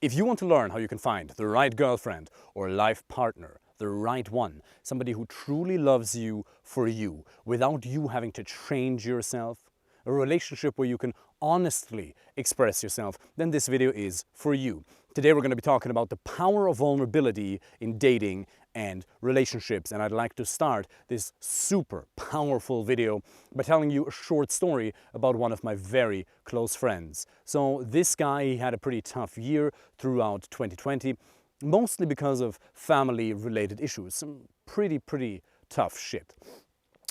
If you want to learn how you can find the right girlfriend or life partner, the right one, somebody who truly loves you for you, without you having to change yourself, a relationship where you can honestly express yourself, then this video is for you. Today we're going to be talking about the power of vulnerability in dating and relationships, and I'd like to start this super powerful video by telling you a short story about one of my very close friends. So this guy, he had a pretty tough year throughout 2020, mostly because of family related issues, some pretty tough shit.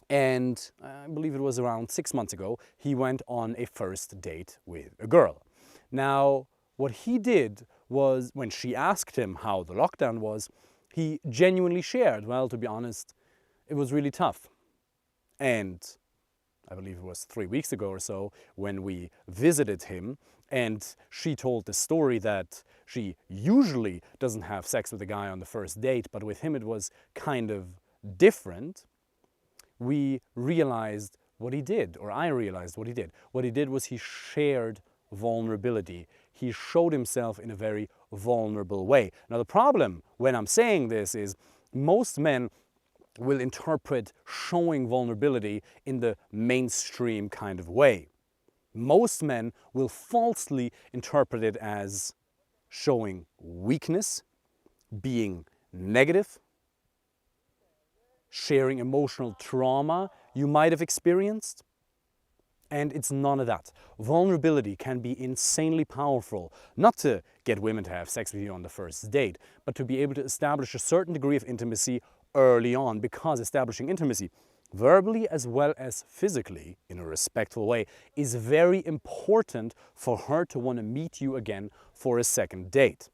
And I believe it was around 6 months ago, he went on a first date with a girl. Now, what he did was, when she asked him how the lockdown was, he genuinely shared, well, to be honest, it was really tough. And I believe it was 3 weeks ago or so when we visited him, and she told the story that she usually doesn't have sex with a guy on the first date, but with him it was kind of different. We realized what he did, or I realized what he did. What he did was he shared vulnerability. He showed himself in a very vulnerable way. Now the problem when I'm saying this is most men will interpret showing vulnerability in the mainstream kind of way. Most men will falsely interpret it as showing weakness, being negative, sharing emotional trauma you might have experienced. And it's none of that. Vulnerability can be insanely powerful, not to get women to have sex with you on the first date, but to be able to establish a certain degree of intimacy early on, because establishing intimacy, verbally as well as physically, in a respectful way, is very important for her to want to meet you again for a second date.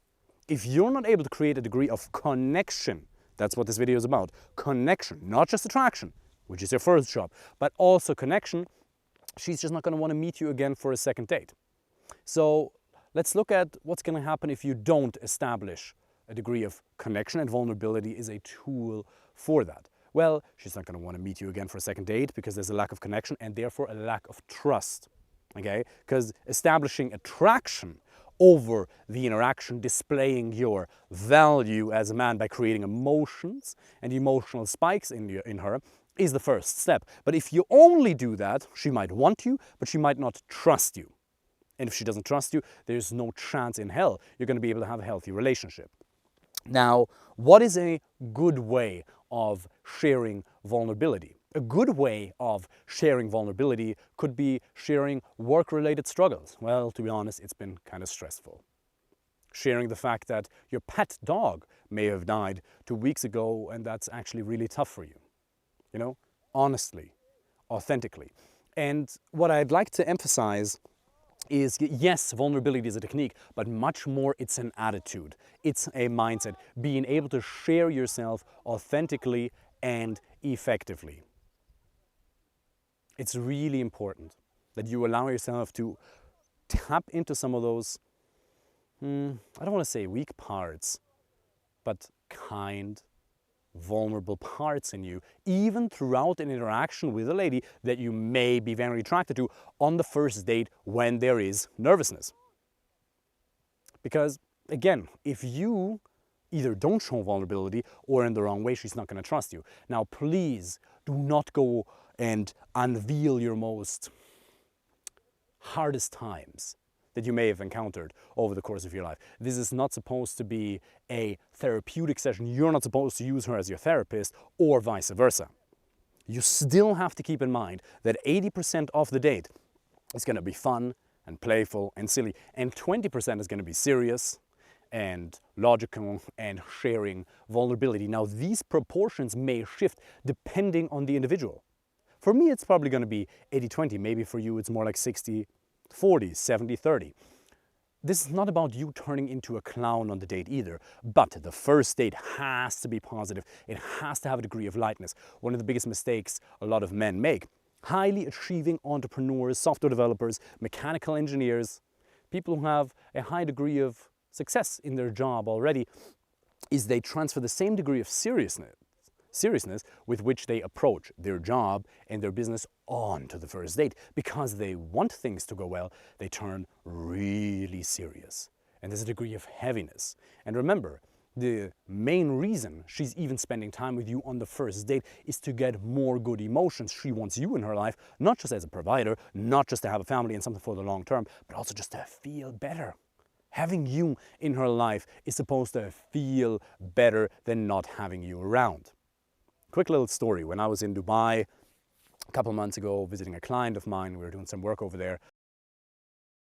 If you're not able to create a degree of connection, that's what this video is about, connection, not just attraction, which is your first job, but also connection, she's just not going to want to meet you again for a second date. So let's look at what's going to happen if you don't establish a degree of connection, and vulnerability is a tool for that. Well, she's not going to want to meet you again for a second date because there's a lack of connection and therefore a lack of trust. Okay? Because establishing attraction over the interaction, displaying your value as a man by creating emotions and emotional spikes in her, is the first step. But if you only do that, she might want you, but she might not trust you. And if she doesn't trust you, there's no chance in hell you're going to be able to have a healthy relationship. Now, what is a good way of sharing vulnerability? A good way of sharing vulnerability could be sharing work-related struggles. Well, to be honest, it's been kind of stressful. Sharing the fact that your pet dog may have died 2 weeks ago and that's actually really tough for you. You know, honestly, authentically. And what I'd like to emphasize is, yes, vulnerability is a technique, but much more it's an attitude. It's a mindset. Being able to share yourself authentically and effectively. It's really important that you allow yourself to tap into some of those, I don't want to say weak parts, but kind, vulnerable parts in you, even throughout an interaction with a lady that you may be very attracted to on the first date when there is nervousness. Because again, if you either don't show vulnerability or in the wrong way, she's not going to trust you. Now please do not go and unveil your most hardest times that you may have encountered over the course of your life. This is not supposed to be a therapeutic session. You're not supposed to use her as your therapist or vice versa. You still have to keep in mind that 80% of the date is going to be fun and playful and silly, and 20% is going to be serious and logical and sharing vulnerability. Now, these proportions may shift depending on the individual. For me, it's probably going to be 80-20. Maybe for you, it's more like 60-40, 70-30. This is not about you turning into a clown on the date either, but the first date has to be positive. It has to have a degree of lightness. One of the biggest mistakes a lot of men make, highly achieving entrepreneurs, software developers, mechanical engineers, people who have a high degree of success in their job already, is they transfer the same degree of seriousness with which they approach their job and their business on to the first date. Because they want things to go well, they turn really serious and there's a degree of heaviness. And remember, the main reason she's even spending time with you on the first date is to get more good emotions. She wants you in her life, not just as a provider, not just to have a family and something for the long term, but also just to feel better. Having you in her life is supposed to feel better than not having you around. Quick little story. When I was in Dubai a couple months ago visiting a client of mine, we were doing some work over there.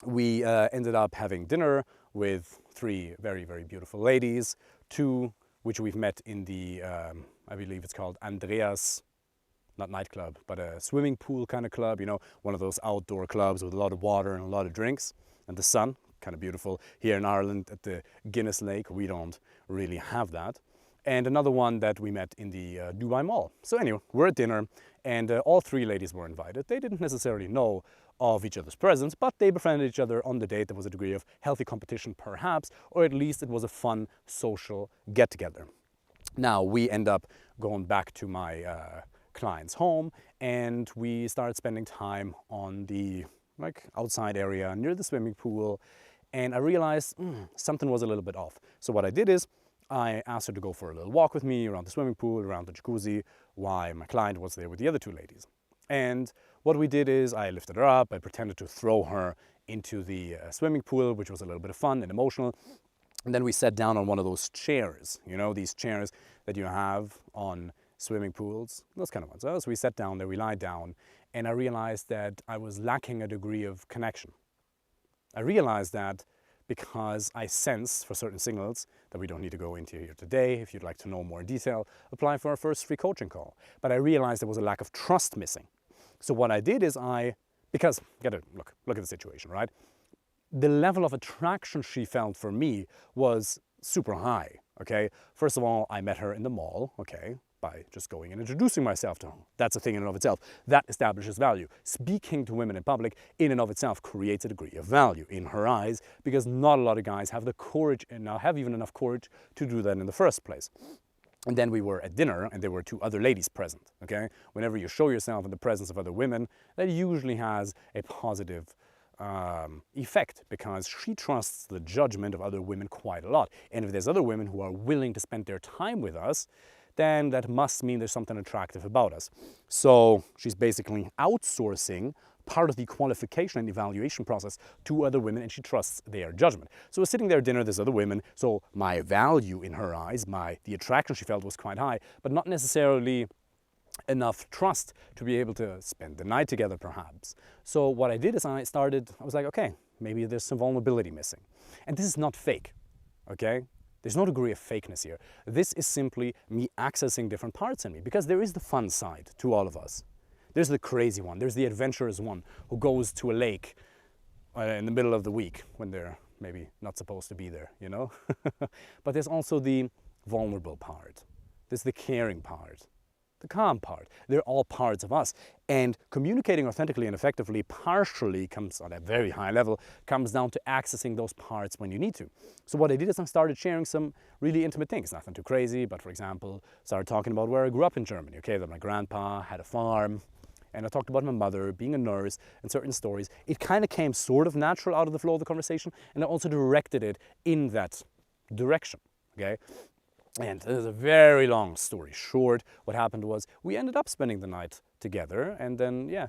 We ended up having dinner with 3 very, very beautiful ladies, 2 which we've met in the, I believe it's called Andreas, not nightclub, but a swimming pool kind of club, you know, one of those outdoor clubs with a lot of water and a lot of drinks, and the sun, kind of beautiful. Here in Ireland at the Guinness Lake, we don't really have that. And another one that we met in the Dubai Mall. So anyway, we're at dinner, and all 3 ladies were invited. They didn't necessarily know of each other's presence, but they befriended each other on the date. There was a degree of healthy competition perhaps, or at least it was a fun social get-together. Now we end up going back to my client's home, and we started spending time on the outside area near the swimming pool, and I realized something was a little bit off. So what I did is I asked her to go for a little walk with me around the swimming pool, around the jacuzzi, while my client was there with the other 2 ladies. And what we did is I lifted her up, I pretended to throw her into the swimming pool, which was a little bit of fun and emotional. And then we sat down on one of those chairs, you know, these chairs that you have on swimming pools, those kind of ones. So we sat down there, we lied down, and I realized that I was lacking a degree of connection. I realized that because I sense for certain signals that we don't need to go into here today. If you'd like to know more in detail, apply for our first free coaching call. But I realized there was a lack of trust missing. So what I did is because you gotta look at the situation, right? The level of attraction she felt for me was super high, okay? First of all, I met her in the mall, okay? By just going and introducing myself to her. That's a thing in and of itself. That establishes value. Speaking to women in public in and of itself creates a degree of value in her eyes, because not a lot of guys have the courage, and now have even enough courage to do that in the first place. And then we were at dinner, and there were 2 other ladies present, okay? Whenever you show yourself in the presence of other women, that usually has a positive effect, because she trusts the judgment of other women quite a lot. And if there's other women who are willing to spend their time with us, then that must mean there's something attractive about us. So she's basically outsourcing part of the qualification and evaluation process to other women, and she trusts their judgment. So we're sitting there at dinner, there's other women, so my value in her eyes, the attraction she felt was quite high, but not necessarily enough trust to be able to spend the night together perhaps. So what I did is I was like, okay, maybe there's some vulnerability missing. And this is not fake, okay? There's no degree of fakeness here. This is simply me accessing different parts in me, because there is the fun side to all of us. There's the crazy one, there's the adventurous one who goes to a lake in the middle of the week when they're maybe not supposed to be there, you know? But there's also the vulnerable part. There's the caring part, the calm part. They're all parts of us. And communicating authentically and effectively partially comes, on a very high level, comes down to accessing those parts when you need to. So what I did is I started sharing some really intimate things, nothing too crazy, but for example, started talking about where I grew up in Germany, okay, that my grandpa had a farm, and I talked about my mother being a nurse and certain stories. It kind of came sort of natural out of the flow of the conversation, and I also directed it in that direction, okay? And this is a very long story short. What happened was we ended up spending the night together, and then, yeah,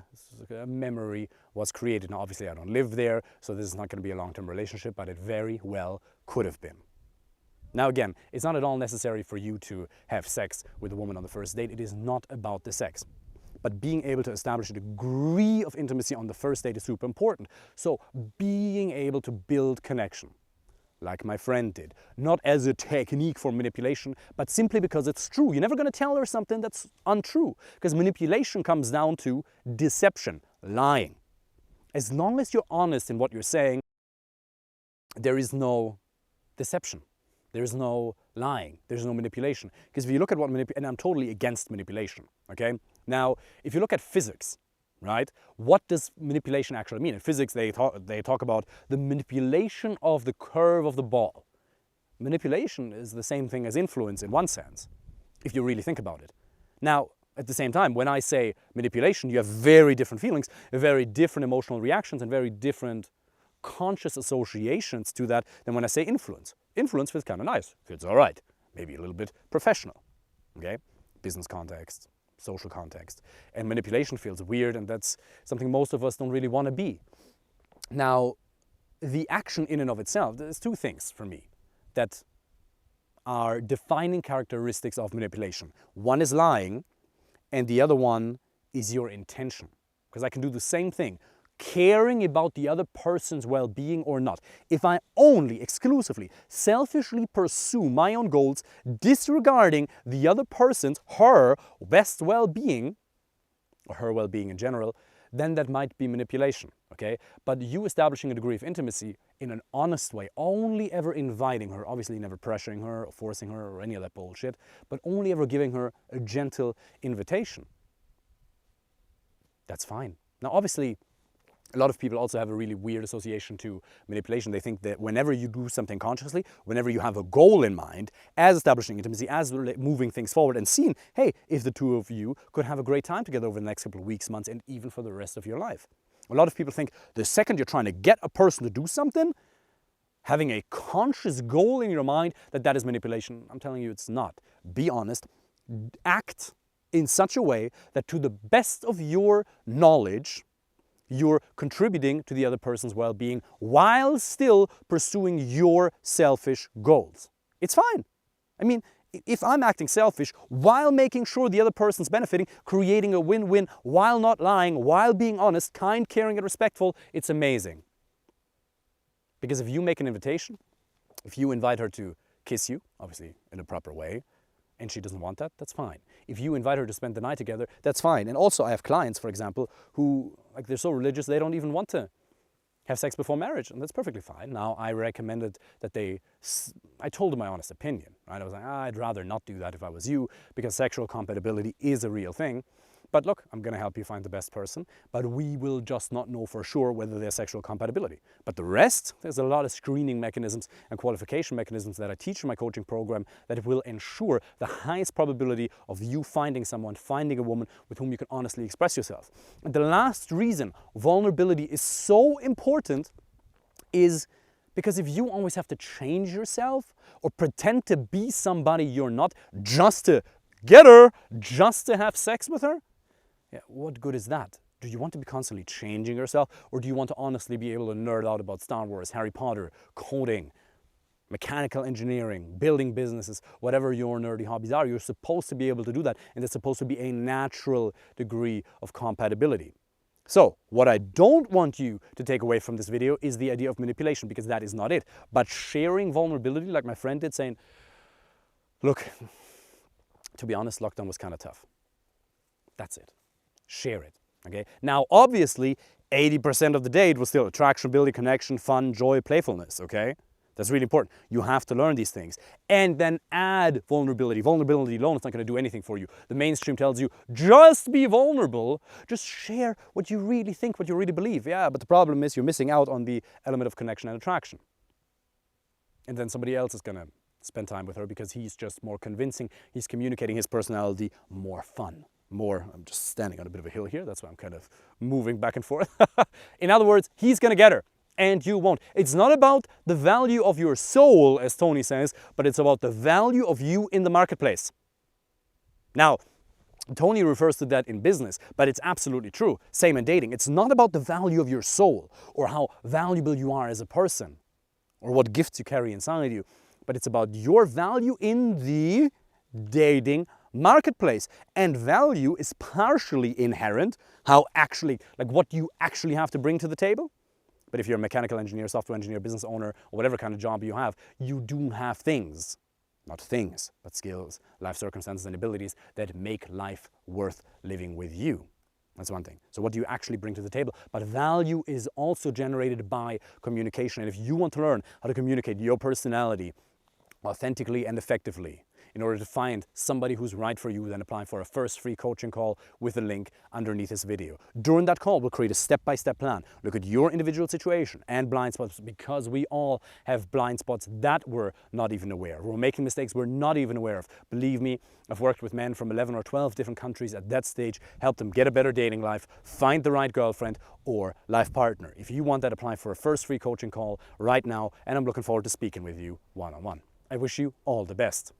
a memory was created. Now, obviously, I don't live there, so this is not going to be a long-term relationship, but it very well could have been. Now, again, it's not at all necessary for you to have sex with a woman on the first date. It is not about the sex. But being able to establish a degree of intimacy on the first date is super important. So being able to build connection, like my friend did, not as a technique for manipulation, but simply because it's true. You're never going to tell her something that's untrue, because manipulation comes down to deception, lying. As long as you're honest in what you're saying, there is no deception. There is no lying. There's no manipulation. Because if you look at what and I'm totally against manipulation, okay? Now, if you look at physics, right, what does manipulation actually mean? In physics, they talk about the manipulation of the curve of the ball. Manipulation is the same thing as influence in one sense, if you really think about it. Now, at the same time, when I say manipulation, you have very different feelings, very different emotional reactions, and very different conscious associations to that than when I say influence. Influence feels kind of nice, feels all right, maybe a little bit professional, okay? Business context, social context. And manipulation feels weird, and that's something most of us don't really want to be. Now, the action in and of itself, there's two things for me that are defining characteristics of manipulation. One is lying, and the other one is your intention. Because I can do the same thing, caring about the other person's well-being or not. If I only, exclusively, selfishly pursue my own goals, disregarding the other person's, her best well-being, or her well-being in general, then that might be manipulation, okay? But you establishing a degree of intimacy in an honest way, only ever inviting her, obviously never pressuring her or forcing her or any of that bullshit, but only ever giving her a gentle invitation. That's fine. Now, obviously, a lot of people also have a really weird association to manipulation. They think that whenever you do something consciously, whenever you have a goal in mind, as establishing intimacy, as moving things forward and seeing, hey, if the two of you could have a great time together over the next couple of weeks, months, and even for the rest of your life. A lot of people think the second you're trying to get a person to do something, having a conscious goal in your mind, that is manipulation. I'm telling you, it's not. Be honest. Act in such a way that to the best of your knowledge, you're contributing to the other person's well-being while still pursuing your selfish goals. It's fine. I mean, if I'm acting selfish while making sure the other person's benefiting, creating a win-win, while not lying, while being honest, kind, caring, and respectful, it's amazing. Because if you make an invitation, if you invite her to kiss you, obviously in a proper way, and she doesn't want that, that's fine. If you invite her to spend the night together, that's fine. And also I have clients, for example, who, like, they're so religious, they don't even want to have sex before marriage, and that's perfectly fine. Now, I recommended that I told them my honest opinion, right? I was like, I'd rather not do that if I was you, because sexual compatibility is a real thing. But look, I'm going to help you find the best person, but we will just not know for sure whether there's sexual compatibility. But the rest, there's a lot of screening mechanisms and qualification mechanisms that I teach in my coaching program that will ensure the highest probability of you finding someone, finding a woman with whom you can honestly express yourself. And the last reason vulnerability is so important is because if you always have to change yourself or pretend to be somebody you're not just to get her, just to have sex with her, yeah, what good is that? Do you want to be constantly changing yourself, or do you want to honestly be able to nerd out about Star Wars, Harry Potter, coding, mechanical engineering, building businesses, whatever your nerdy hobbies are? You're supposed to be able to do that, and there's supposed to be a natural degree of compatibility. So, what I don't want you to take away from this video is the idea of manipulation, because that is not it. But sharing vulnerability, like my friend did, saying, look, to be honest, lockdown was kind of tough. That's it. Share it, okay? Now, obviously, 80% of the day it was still attraction, building, connection, fun, joy, playfulness, okay? That's really important. You have to learn these things. And then add vulnerability. Vulnerability alone is not going to do anything for you. The mainstream tells you, just be vulnerable. Just share what you really think, what you really believe. Yeah, but the problem is you're missing out on the element of connection and attraction. And then somebody else is going to spend time with her because he's just more convincing. He's communicating his personality more fun. I'm just standing on a bit of a hill here. That's why I'm kind of moving back and forth. In other words, he's going to get her. And you won't. It's not about the value of your soul, as Tony says, but it's about the value of you in the marketplace. Now, Tony refers to that in business, but it's absolutely true. Same in dating. It's not about the value of your soul or how valuable you are as a person or what gifts you carry inside you, but it's about your value in the dating marketplace. And value is partially inherent, how actually, like what you actually have to bring to the table. But if you're a mechanical engineer, software engineer, business owner, or whatever kind of job you do have things, not things, but skills, life circumstances and abilities that make life worth living with you. That's one thing. So what do you actually bring to the table? But value is also generated by communication. And if you want to learn how to communicate your personality authentically and effectively, in order to find somebody who's right for you, then apply for a first free coaching call with the link underneath this video. During that call, we'll create a step-by-step plan, look at your individual situation and blind spots, because we all have blind spots that we're not even aware of. We're making mistakes we're not even aware of. Believe me, I've worked with men from 11 or 12 different countries at that stage, helped them get a better dating life, find the right girlfriend or life partner. If you want that, apply for a first free coaching call right now, and I'm looking forward to speaking with you one-on-one. I wish you all the best.